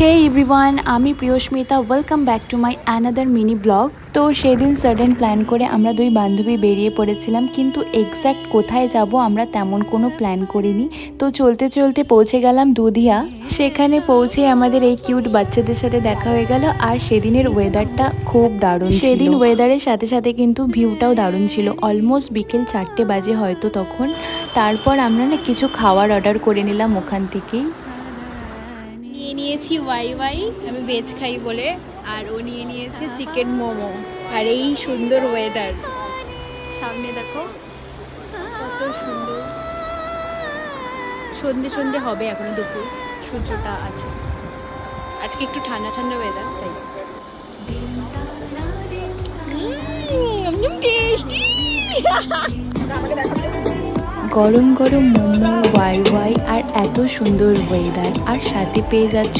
হে everyone, আমি Priyasmita. Welcome back to my another mini blog. তো সেদিন সাডেন প্ল্যান করে আমরা দুই বান্ধবী বেরিয়ে পড়েছিলাম, কিন্তু এক্স্যাক্ট কোথায় যাব আমরা তেমন কোনো প্ল্যান করিনি। তো চলতে চলতে পৌঁছে গেলাম দুধিয়া। সেখানে পৌঁছে আমাদের এই কিউট বাচ্চাদের সাথে দেখা হয়ে গেল। আর সেদিনের ওয়েদারটা খুব দারুণ। সেদিন ওয়েদারের সাথে সাথে কিন্তু ভিউটাও দারুণ ছিল। অলমোস্ট বিকেল 4টে বাজে হয়তো তখন। তারপর আমরা না কিছু খাওয়ার অর্ডার করে নিলাম ওখান থেকেই। নিয়ে নিয়েছি ওয়াই ওয়াই, আমি ভেজ খাই বলে, আর ও নিয়ে নিয়েছে চিকেন মোমো। আর এই সুন্দর ওয়েদার, সামনে দেখো কত সুন্দর। সন্ধে সন্ধে হবে, এখনো দুপুর, সূর্যটা আছে। আজকে একটু ঠান্ডা ঠান্ডা ওয়েদার, তাই টেস্টি। গরম গরম মোমো, ওয়াই ওয়াই, আর এত সুন্দর ওয়েদার, আর সাথে পেয়ে যাচ্ছ